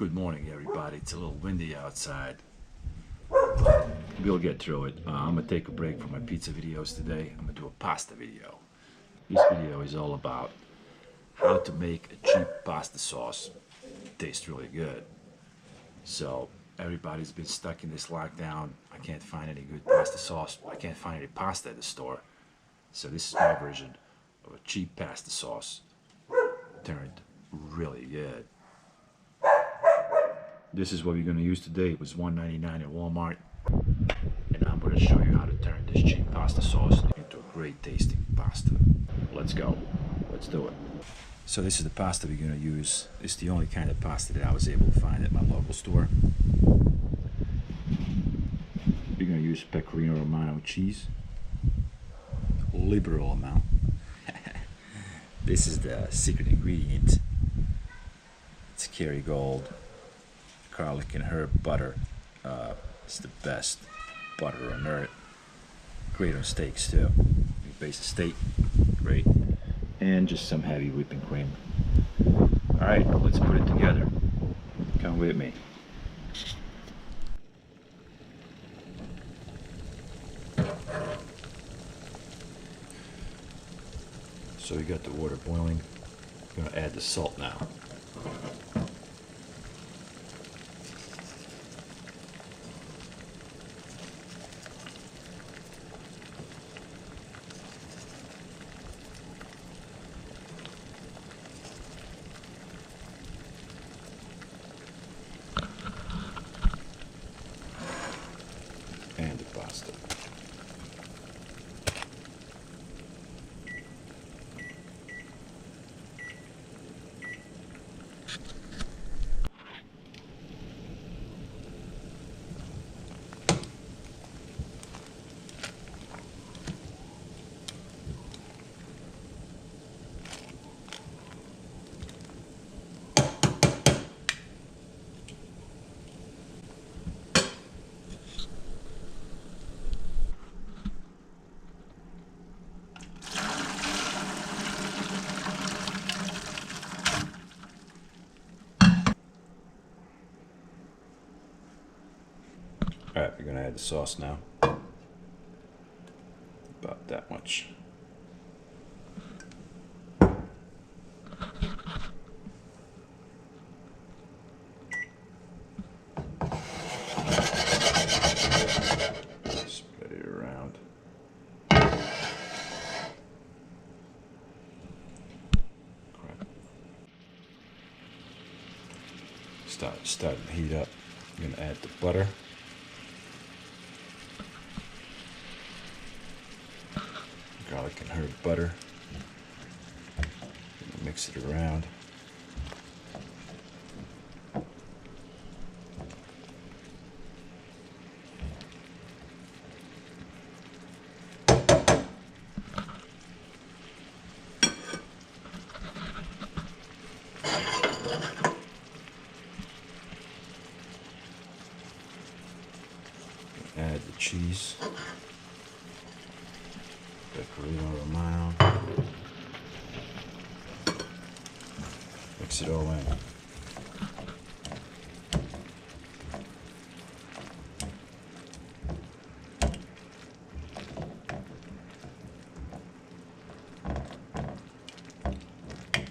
Good morning, everybody. It's a little windy outside. We'll get through it. I'm gonna take a break from my pizza videos today. I'm gonna do a pasta video. This video is all about how to make a cheap pasta sauce. It tastes really good. So everybody's been stuck in this lockdown. I can't find any good pasta sauce. I can't find any pasta at the store. So this is my version of a cheap pasta sauce. Turned really good. This is what we're going to use today. It was $1.99 at Walmart. And I'm going to show you how to turn this cheap pasta sauce into a great tasting pasta. Let's go. Let's do it. So this is the pasta we're going to use. It's the only kind of pasta that I was able to find at my local store. We're going to use Pecorino Romano cheese. Liberal amount. This is the secret ingredient. It's Kerrygold garlic and herb butter. It's the best butter on earth. Great on steaks too. You baste a steak, great. And just some heavy whipping cream. Alright, let's put it together. Come with me. So we got the water boiling. I'm gonna add the salt now. And the pasta. Alright, we're going to add the sauce now. About that much. Spread it around. Crap. Starting to heat up. I'm going to add the butter. Garlic and herb butter. Mix it around. Add the cheese. Pecorino Romano. Mix it all in.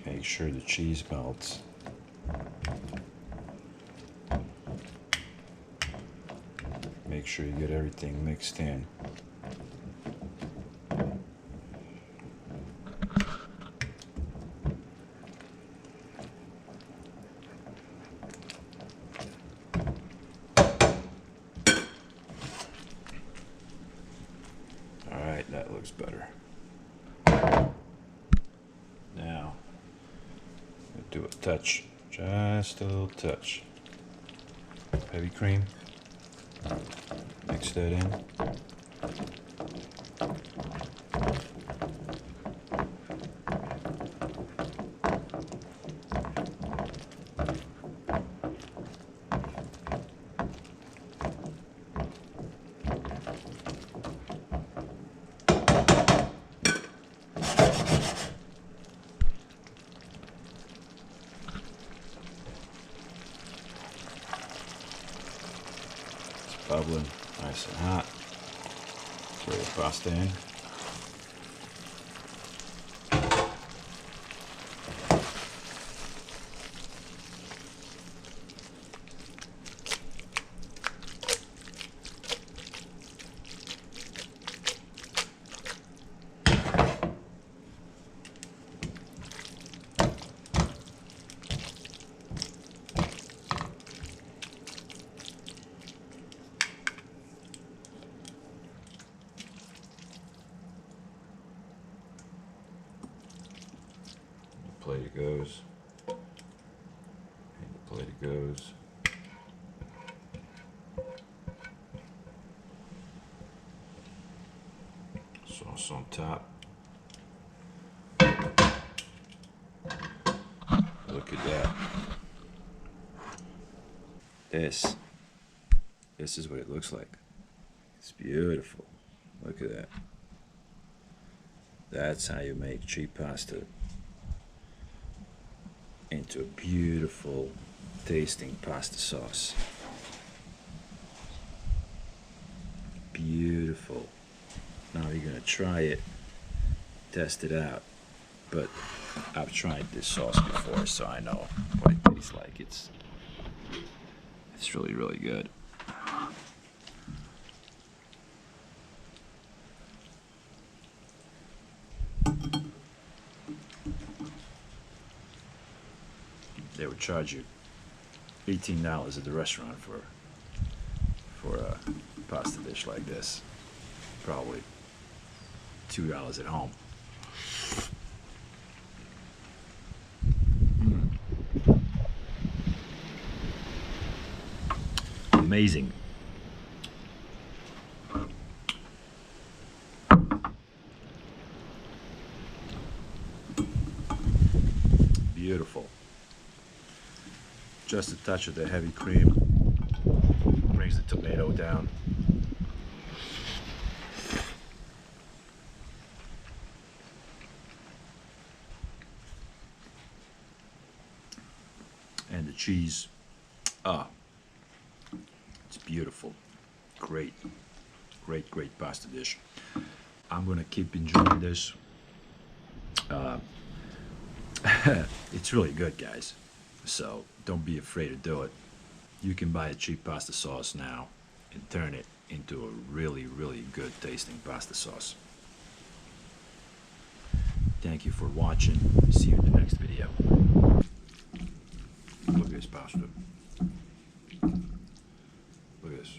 Make sure the cheese melts. Make sure you get everything mixed in. Alright, that looks better. Now, do a touch, just a little touch. Heavy cream. Mix that in. bubbling, nice and hot. Throw the pasta in. Plate it goes, and the plate it goes. Sauce on top. Look at that. This is what it looks like. It's beautiful. Look at that. That's how you make cheap pasta into a beautiful tasting pasta sauce. Beautiful. Now you're gonna try it, test it out. But I've tried this sauce before, so I know what it tastes like. It's really, really good. They would charge you $18 at the restaurant for a pasta dish like this. Probably $2 at home. Amazing. Beautiful. Just a touch of the heavy cream brings the tomato down. And the cheese, it's beautiful. Great, great, great pasta dish. I'm gonna keep enjoying this. It's really good, guys. So don't be afraid to do it. You can buy a cheap pasta sauce now and turn it into a really, really good tasting pasta sauce. Thank you for watching. See you in the next video. Look at this pasta. Look at this.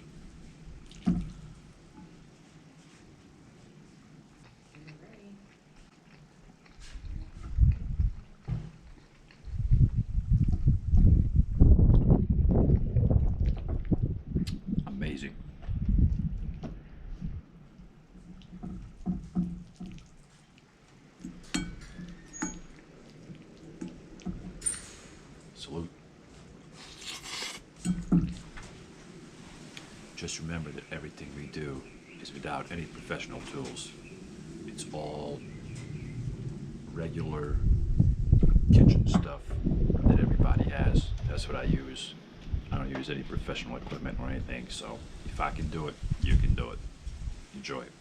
Amazing. Salute. Just remember that everything we do is without any professional tools. It's all regular kitchen stuff that everybody has. That's what I use. I don't use any professional equipment or anything, so if I can do it, you can do it. Enjoy it.